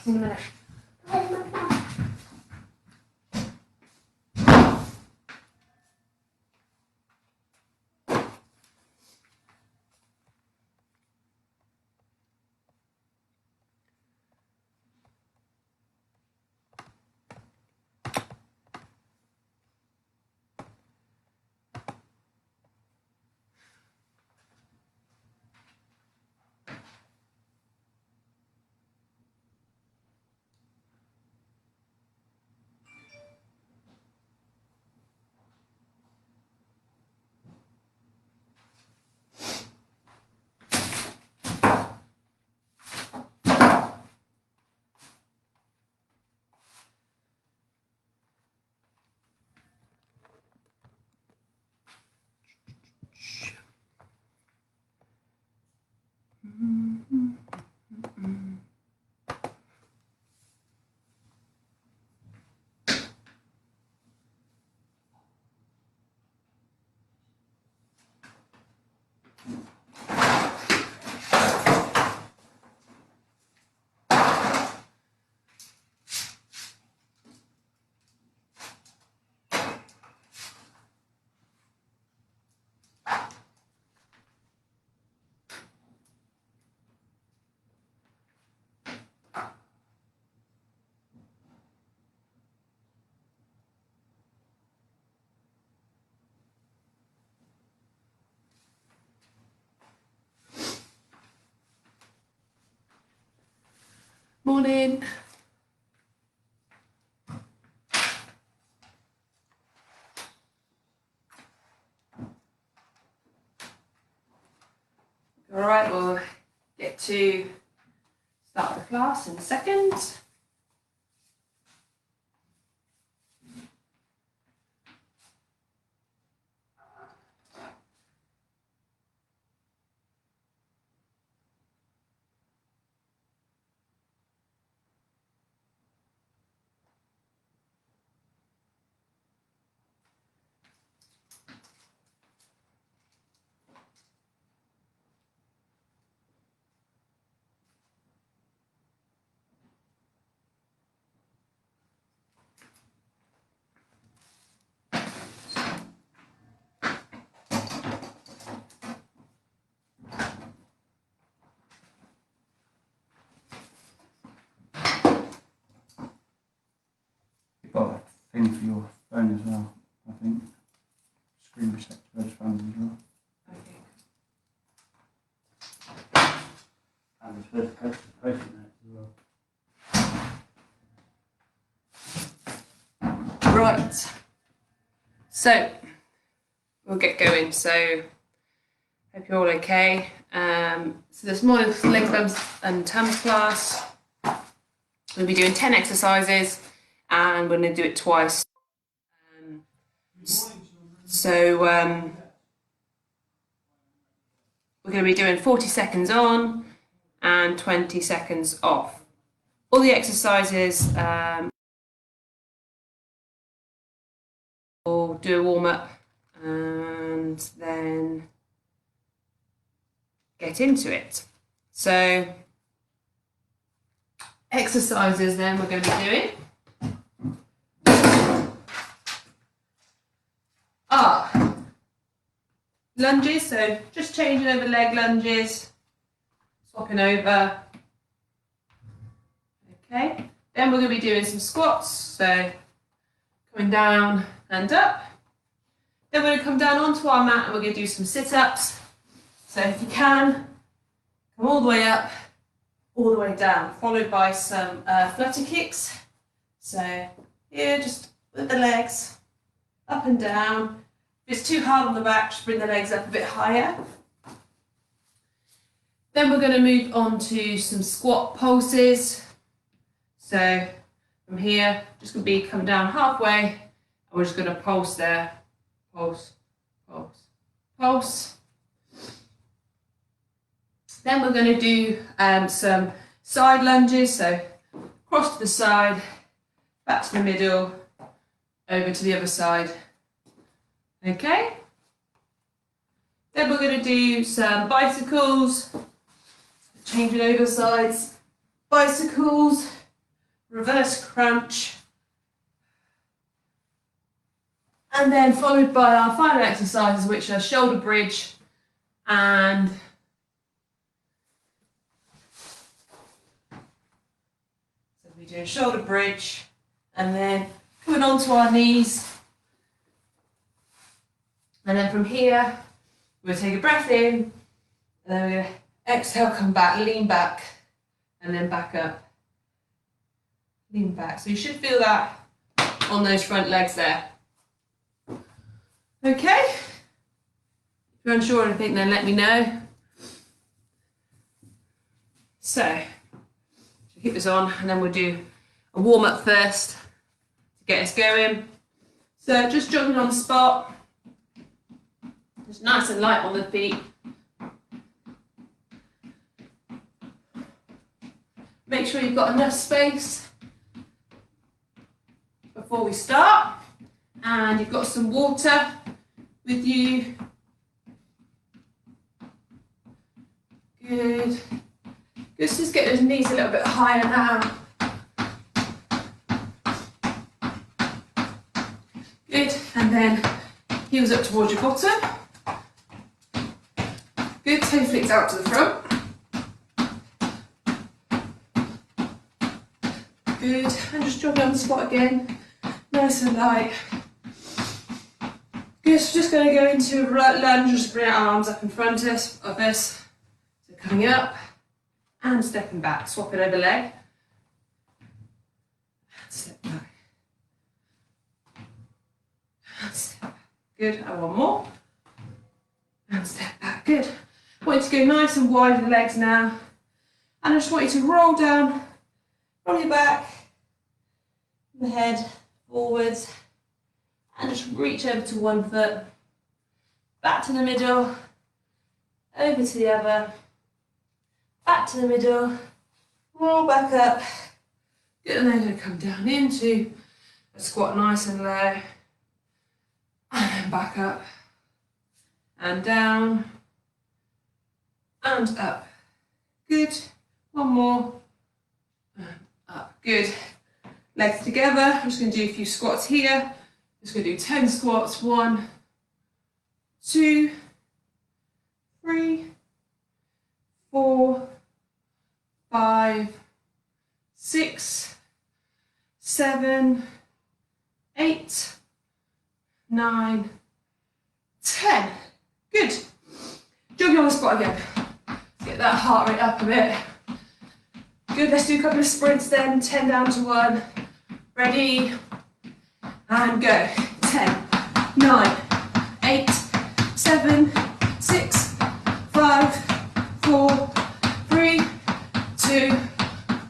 See you in a minute. Morning. All right, we'll get to start the class in a second. You've got a thing for your phone as well, I think. Screen protector those phones as well. Okay. And it's supposed to post it as well. Right. So we'll get going. So hope you're all okay. So this morning's legs, arms and TAMS class. We'll be doing 10 exercises and we're going to do it twice. We're going to be doing 40 seconds on and 20 seconds off. All the exercises, we'll do a warm up and then get into it. So exercises then we're going to be doing are lunges, so just changing over leg lunges, swapping over. Okay, then we're going to be doing some squats, so coming down and up. Then we're going to come down onto our mat and we're going to do some sit-ups. So if you can, come all the way up, all the way down, followed by some flutter kicks. So here, just with the legs up and down. If it's too hard on the back, just bring the legs up a bit higher. Then we're going to move on to some squat pulses. So from here, just going to be coming down halfway, and we're just going to pulse there. Pulse, pulse, pulse. Then we're going to do some side lunges, so cross to the side, back to the middle, over to the other side. Okay? Then we're going to do some bicycles, changing over sides, bicycles, reverse crunch. And then followed by our final exercises, which are shoulder bridge and so we do a shoulder bridge and then coming onto our knees. And then from here, we'll take a breath in, and then we're going to exhale, come back, lean back, and then back up. Lean back. So you should feel that on those front legs there. Okay. If you're unsure of anything, then let me know. So keep this on, and then we'll do a warm up first to get us going. So just jogging on the spot. Just nice and light on the feet. Make sure you've got enough space before we start, and you've got some water with you. Good. Let's just get those knees a little bit higher now. Good, and then heels up towards your bottom. Good, toe flicks out to the front. Good, and just jogging on the spot again, nice and light. Good, so just going to go into a right lunge, just bring our arms up in front of us. So coming up and stepping back, swapping over leg. And step back. And step back. Good, and one more. And step back, good. I want you to go nice and wide with the legs now. And I just want you to roll down from your back, the head forwards, and just reach over to one foot, back to the middle, over to the other, back to the middle, roll back up. Good, and then going to come down into a squat nice and low, and then back up, and down, and up. Good, one more, and up. Good, legs together. I'm just going to do a few squats here. Just going to do 10 squats. 1, 2, 3, 4, 5, 6, 7, 8, 9, 10. Good. Jogging on the spot again. Let's get that heart rate up a bit. Good, let's do a couple of sprints then. 10 down to 1. Ready? And go. 10, 9, 8, 7, 6, 5, 4, 3, 2,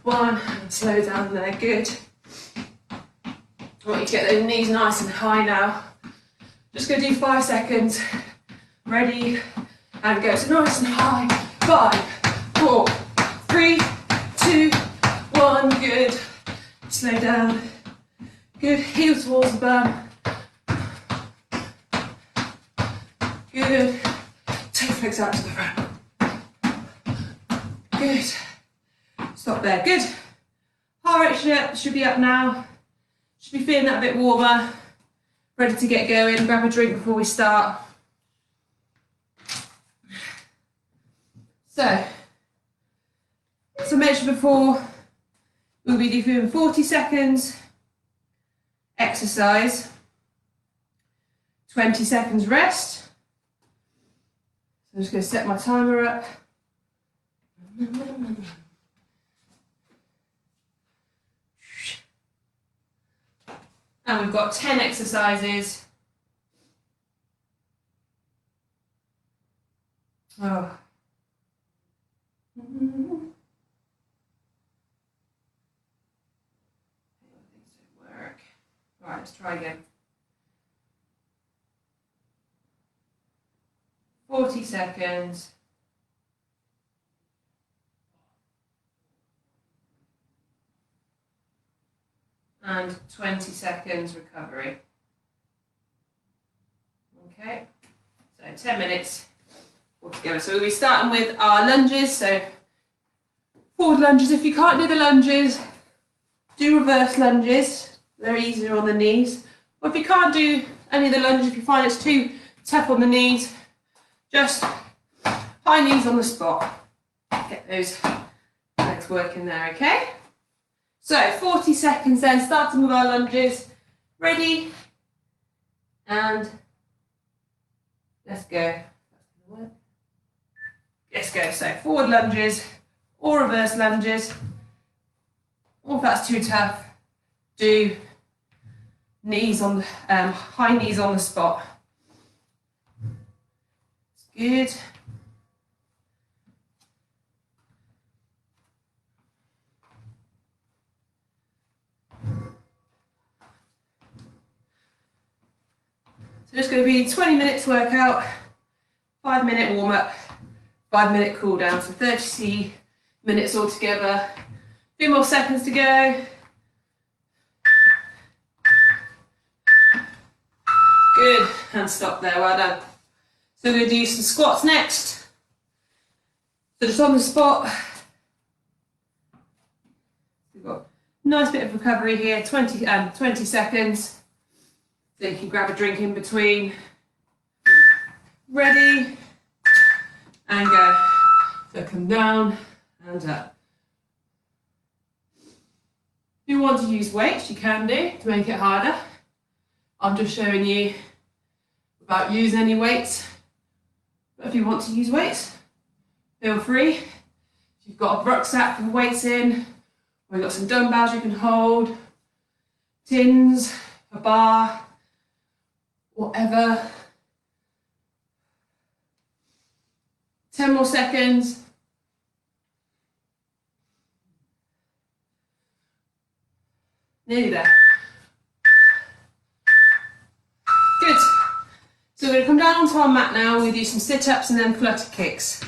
1. And slow down there. Good. I want you to get those knees nice and high now. Just going to do 5 seconds. Ready? And go. So nice and high. 5, 4, 3, 2, 1. Good. Slow down. Good. Heel towards the bum. Good. Toe flicks out to the front. Good. Stop there. Good. Heart rate should be up now. Should be feeling that a bit warmer. Ready to get going. Grab a drink before we start. So, as I mentioned before, we'll be doing 40 seconds exercise, 20 seconds rest. So I'm just going to set my timer up. And we've got 10 exercises. Oh. Work. Right, let's try again. 40 seconds. And 20 seconds recovery. Okay, so 10 minutes altogether. So we'll be starting with our lunges. So forward lunges. If you can't do the lunges, Do reverse lunges, they're easier on the knees. Or if you can't do any of the lunges, if you find it's too tough on the knees, just high knees on the spot. Get those legs working there, okay? So 40 seconds then, starting with our lunges. Ready? And let's go. Let's go. So forward lunges or reverse lunges. Or if that's too tough, do knees on high knees on the spot. Good. So it's going to be 20 minutes workout, 5-minute warm up, 5-minute cool down, so 30 minutes altogether. A few more seconds to go. Good, and stop there, well done. So we're going to do some squats next. So just on the spot. We've got a nice bit of recovery here, 20 seconds. So you can grab a drink in between. Ready, and go. So come down and up. If you want to use weights, you can do to make it harder. I'm just showing you without using any weights. But if you want to use weights, feel free. If you've got a rucksack with weights in, or you've got some dumbbells you can hold, tins, a bar, whatever. 10 more seconds. Nearly there. Good. So we're going to come down onto our mat now. We're going to do some sit-ups and then flutter kicks.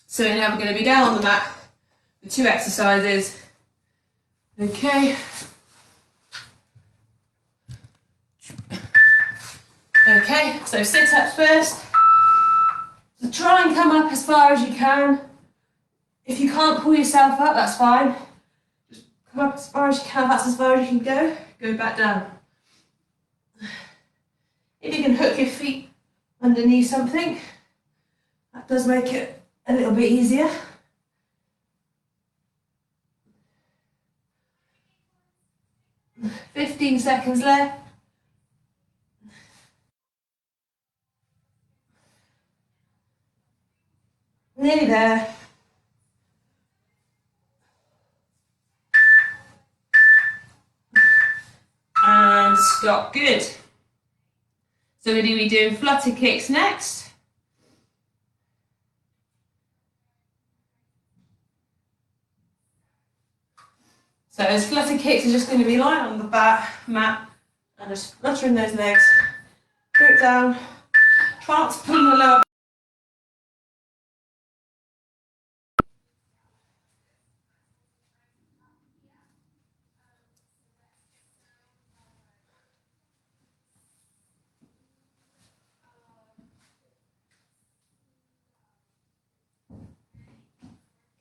So now we're going to be down on the mat with 2 exercises. Okay. Okay, so sit-ups first. So try and come up as far as you can. If you can't pull yourself up, that's fine. Just come up as far as you can. If that's as far as you can go, go back down. If you can hook your feet underneath something, that does make it a little bit easier. "15 seconds left. Nearly there. And stop. Good. So we're going to be doing flutter kicks next. So those flutter kicks are just going to be lying on the mat and just fluttering those legs. Grip down. Try not to pull in the lower.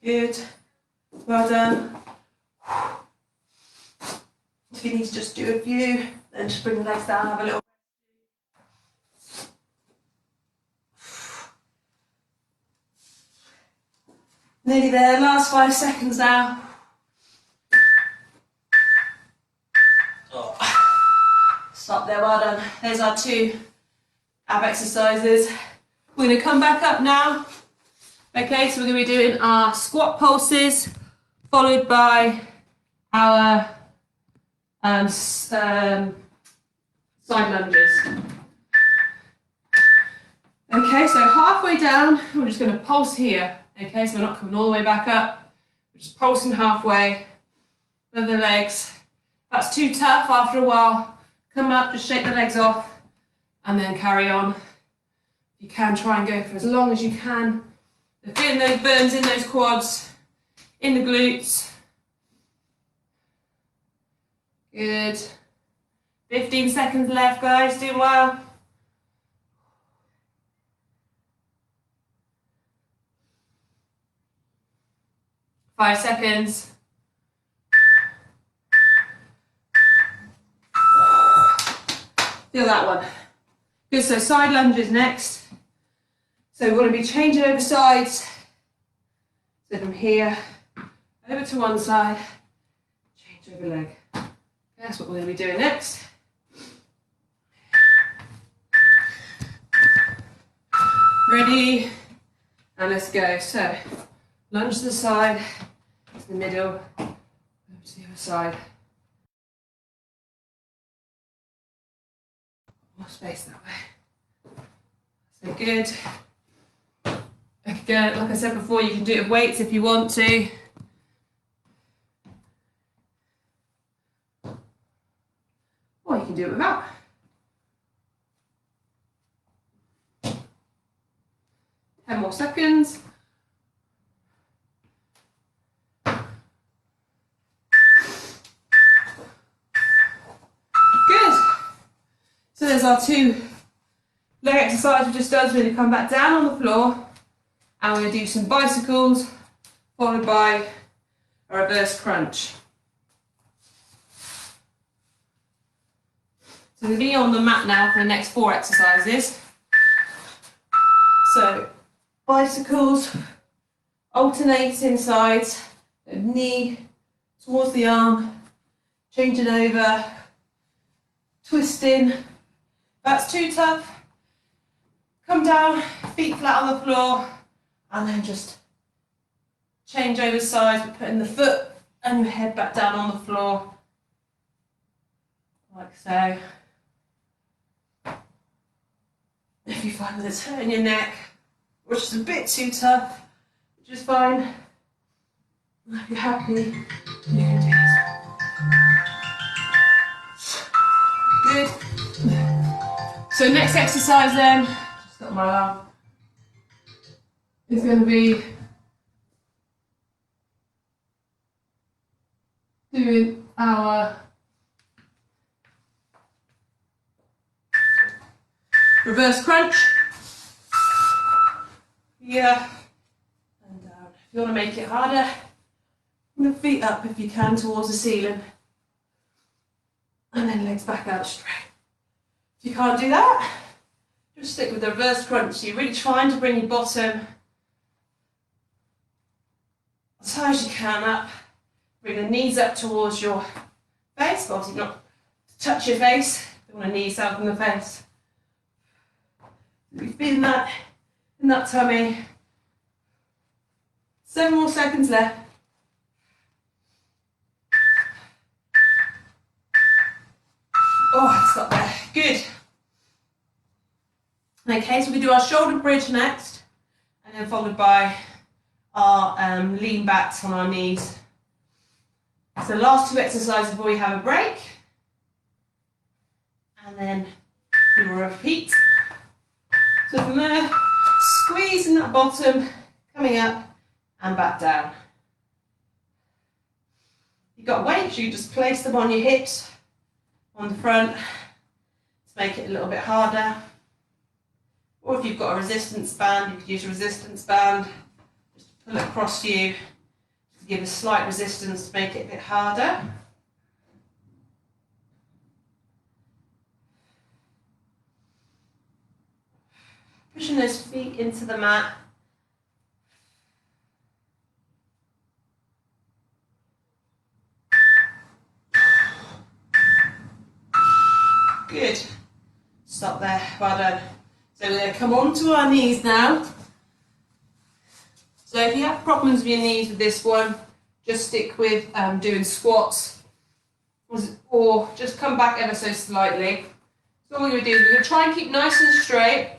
Good. Well done. If you need to just do a few, then just bring the legs down, have a little. Nearly there, last 5 seconds now. Stop there, well done. There's our 2 ab exercises. We're going to come back up now. Okay, so we're going to be doing our squat pulses, followed by our side lunges. Okay, so halfway down, we're just going to pulse here. Okay, so we're not coming all the way back up. We're just pulsing halfway with the legs. If that's too tough after a while, come up, just shake the legs off, and then carry on. You can try and go for as long as you can. They're feeling those burns in those quads, in the glutes. Good. 15 seconds left, guys. Doing well. 5 seconds. Feel that one. Good, so side lunges next. So we're going to be changing over sides. So from here, over to one side, change over leg. That's what we're going to be doing next. Ready? And let's go. So, lunge to the side, to the middle, over to the other side. More space that way. So good. Again, like I said before, you can do it with weights if you want to. Or you can do it without. More seconds. Good. So there's our 2 leg exercises we just done. So we're going to come back down on the floor and we're going to do some bicycles followed by a reverse crunch. So we're going to be on the mat now for the next 4 exercises. So bicycles, alternating sides, knee towards the arm, changing over, twisting. If that's too tough, come down, feet flat on the floor, and then just change over sides, but putting the foot and your head back down on the floor, like so. If you find that it's hurting your neck, which is a bit too tough, which is fine. If you're happy, you can do this. Good. So next exercise then, just got my arm, is going to be doing our reverse crunch. Yeah, and down. If you want to make it harder, move feet up if you can towards the ceiling. And then legs back out straight. If you can't do that, just stick with the reverse crunch. So you're really trying to bring your bottom as high as you can up. Bring the knees up towards your face, but obviously not to touch your face. You want the knees out from the face. You're feeling that in that tummy. 7 more seconds left. Oh, stop there. Good. Okay, so we do our shoulder bridge next, and then followed by our lean backs on our knees. So last 2 exercises before we have a break, and then we will repeat. So from there, squeezing that bottom, coming up and back down. You've got weights, you just place them on your hips, on the front, to make it a little bit harder. Or if you've got a resistance band, you could use a resistance band, just to pull it across you, to give a slight resistance to make it a bit harder. Pushing those feet into the mat. Good. Stop there. Well done. So we're going to come onto our knees now. So if you have problems with your knees with this one, just stick with doing squats, or just come back ever so slightly. So what we're going to do is we're going to try and keep nice and straight.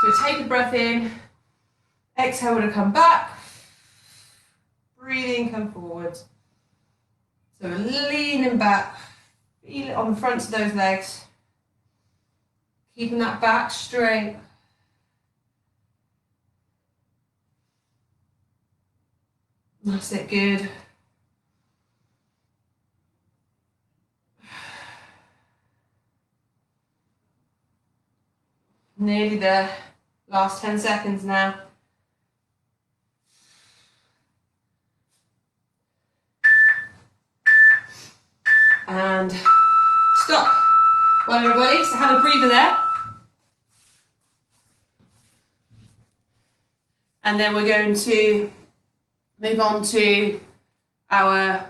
So take a breath in, exhale to come back, breathing, come forward. So we're leaning back, feel it on the fronts of those legs, keeping that back straight. That's it, good. Nearly there. Last 10 seconds now. and stop. Well, everybody, so have a breather there. And then we're going to move on to our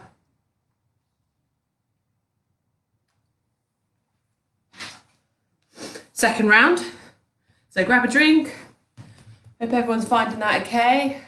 second round. So grab a drink. Hope everyone's finding that okay.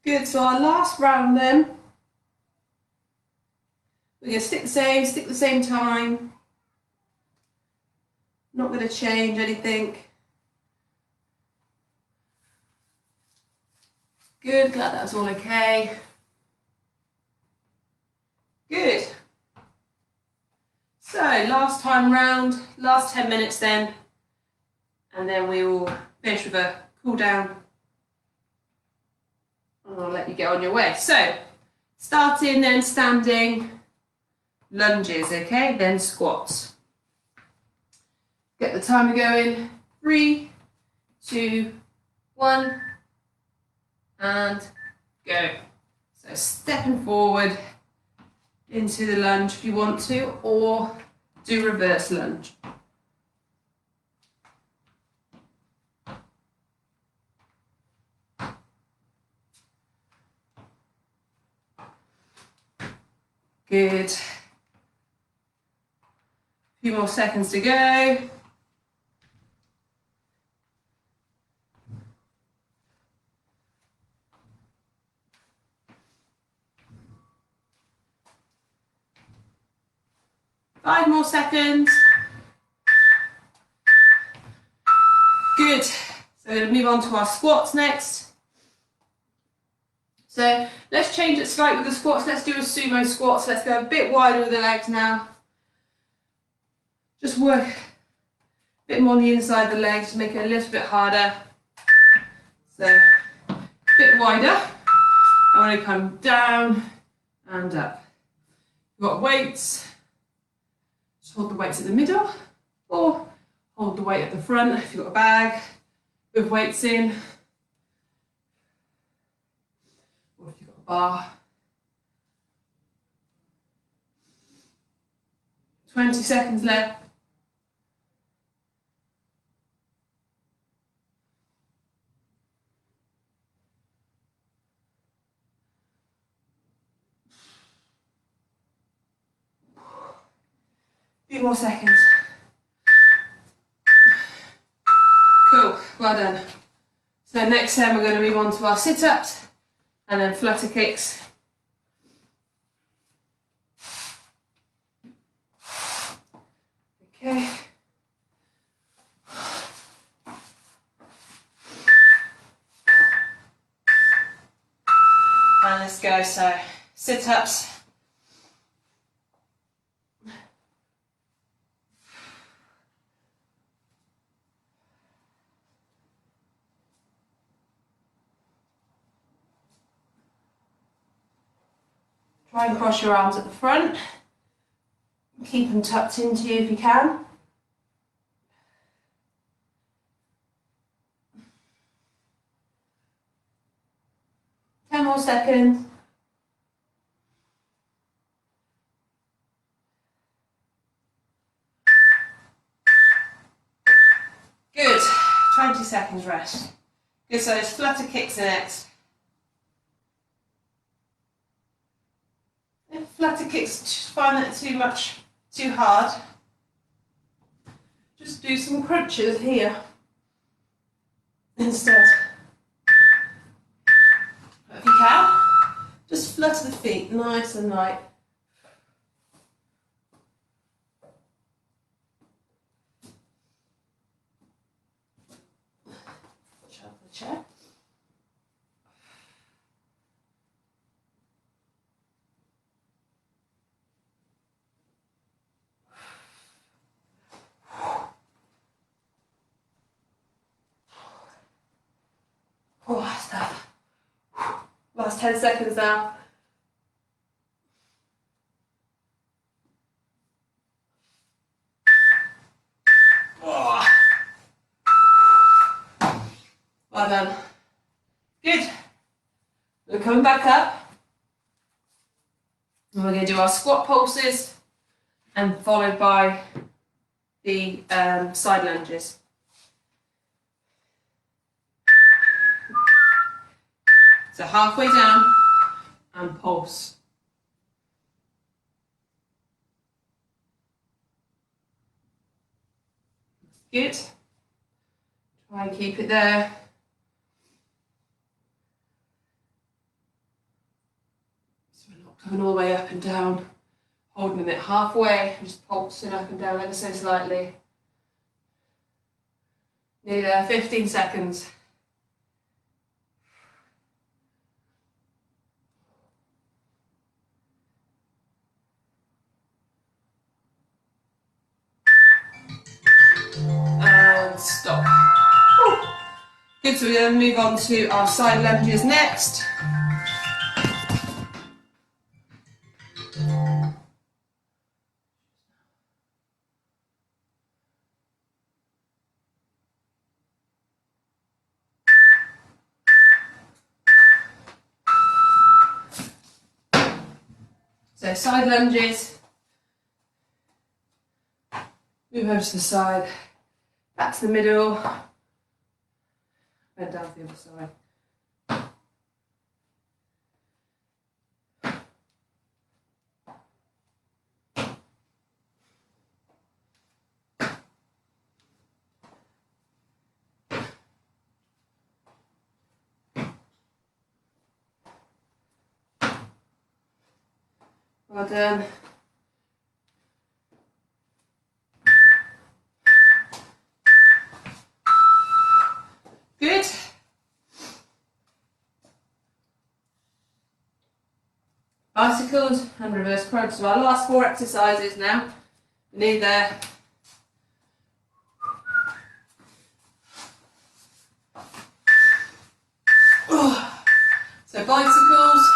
Good, so our last round then, we're going to stick the same time. Not going to change anything. Good, glad that's all okay. Good. So, last time round, last 10 minutes then, and then we will finish with a cool down. And I'll let you get on your way. So, starting then standing lunges, okay? Then squats. Get the timer going. 3, 2, 1, and go. So stepping forward into the lunge if you want to, or do reverse lunge. Good. A few more seconds to go. Five more seconds. Good. So we're going to move on to our squats next. So let's change it slightly with the squats. Let's do a sumo squat. So let's go a bit wider with the legs now. Just work a bit more on the inside of the legs to make it a little bit harder. So a bit wider. I want to come down and up. You've got weights. Just hold the weights in the middle, or hold the weight at the front if you've got a bag with weights in, or if you've got a bar. 20 seconds left. Few more seconds. Cool, well done. So next time we're going to move on to our sit-ups and then flutter kicks. Okay. And let's go, so sit-ups. Try and cross your arms at the front. Keep them tucked into you if you can. Ten more seconds. Good. 20 seconds rest. Good, so it's flutter kicks next. If flutter kicks just find that too hard, just do some crunches here instead. But if you can, just flutter the feet nice and light. Shove the chair. Oh, that's tough. 10 seconds now. Oh. Well done. Good. We're coming back up. And we're going to do our squat pulses and followed by the side lunges. So halfway down and pulse. Good. Try and keep it there. So we're not coming all the way up and down, holding it halfway, just pulsing up and down ever so slightly. Nearly there, 15 seconds. And stop. Good, so we're going to move on to our side lunges next. So side lunges, move over to the side, back to the middle, bend down to the other side. Well done. Good. Bicycles and reverse crunch. So our last 4 exercises now. Nearly there. So bicycles.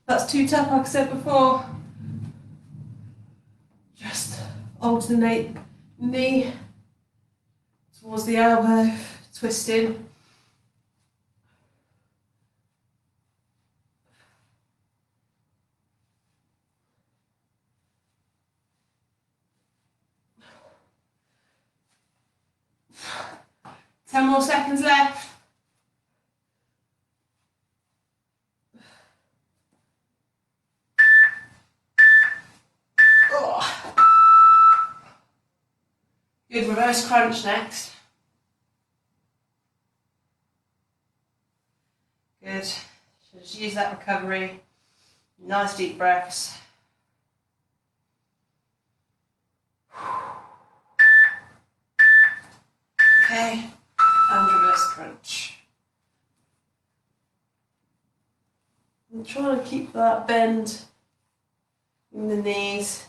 That's too tough, like I said before. Just alternate knee towards the elbow, twisting. Ten more seconds left. Good, reverse crunch next. Good. So just use that recovery. Nice deep breaths. Okay, and reverse crunch. I'm trying to keep that bend in the knees.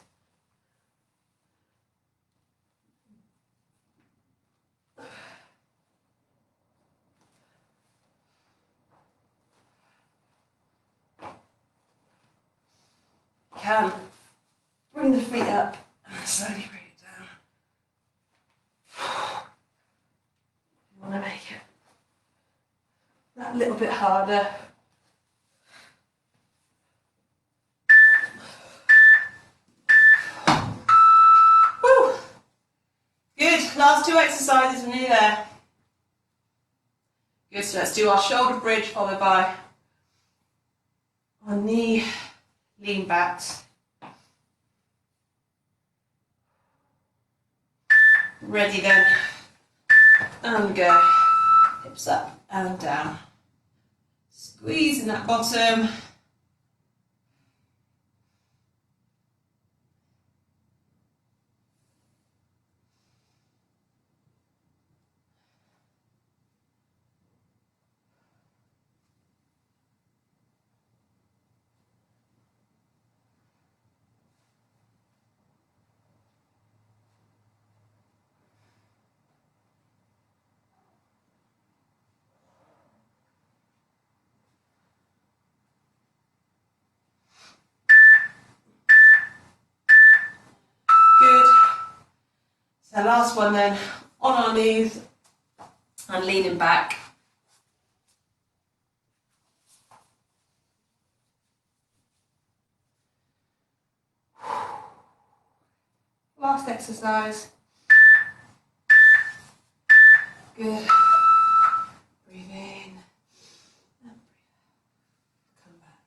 Can bring the feet up and slowly bring it down. You want to make it that little bit harder. Woo. Good, last 2 exercises, we're nearly there. Good, so let's do our shoulder bridge followed by our knee lean backs. Ready then, and go. Hips up and down. Squeeze in that bottom. So last one then, on our knees and leaning back. Last exercise. Good. Breathe in and breathe out. Come back.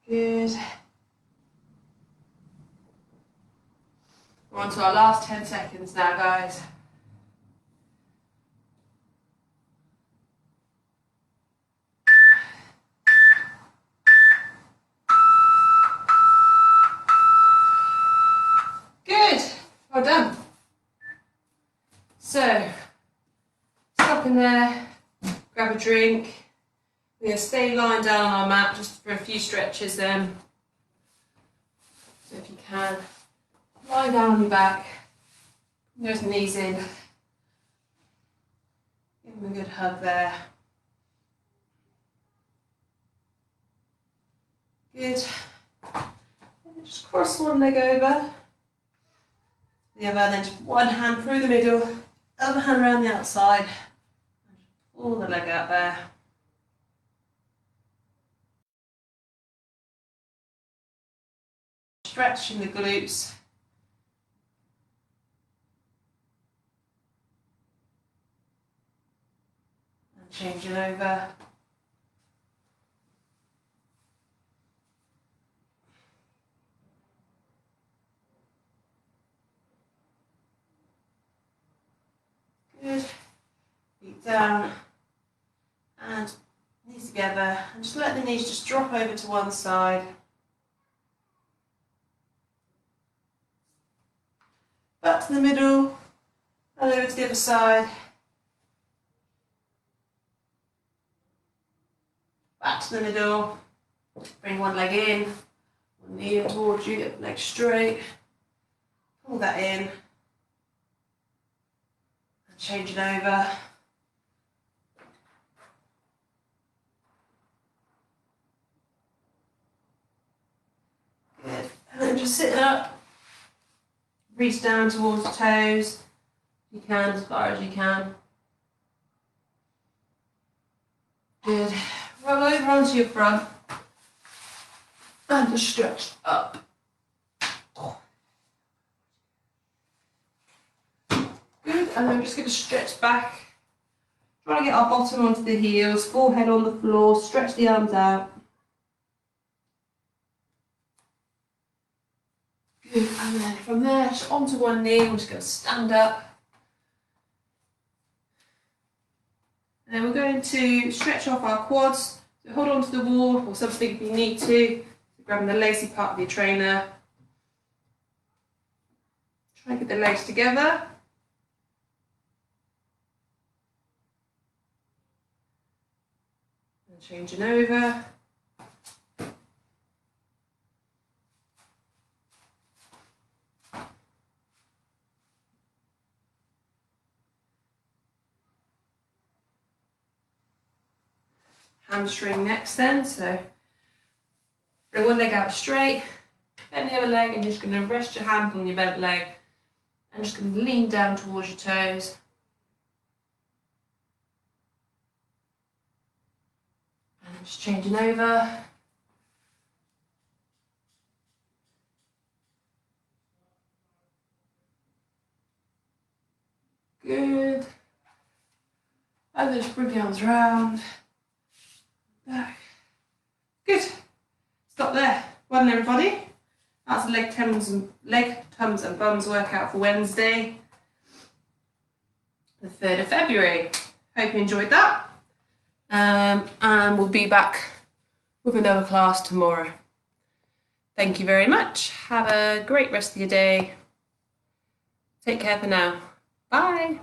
Good. We're on to our last 10 seconds now, guys. Good. Well done. So, stop in there, grab a drink. We're going to stay lying down on our mat just for a few stretches then. So if you can, lie down on your back, nose and knees in. Give them a good hug there. Good. And just cross one leg over. The other, then just one hand through the middle, other hand around the outside. And just pull the leg out there. Stretching the glutes. And changing over. Good. Feet down. And knees together. And just let the knees just drop over to one side. Back to the middle, and over to the other side. Back to the middle. Bring one leg in, one knee in towards you, get the leg straight. Pull that in. And change it over. Good. And then just sit up. Reach down towards the toes, if you can, as far as you can. Good. Roll over onto your front and just stretch up. Good, and then we're just going to stretch back. Try to get our bottom onto the heels, forehead on the floor, stretch the arms out. Good, and then from there, just onto one knee, we're just going to stand up. And then we're going to stretch off our quads. So hold on to the wall or something if you need to. So grabbing the lacy part of your trainer. Try and get the legs together. And changing over. Hamstring next then, so bring one leg out straight, bend the other leg, and you're just going to rest your hand on your bent leg and just going to lean down towards your toes. And just changing over. Good. And then just bring the arms round. Back. Good. Stop there. Well done, everybody. That's a leg, tums and bums workout for Wednesday, the 3rd of February. Hope you enjoyed that. And we'll be back with another class tomorrow. Thank you very much. Have a great rest of your day. Take care for now. Bye.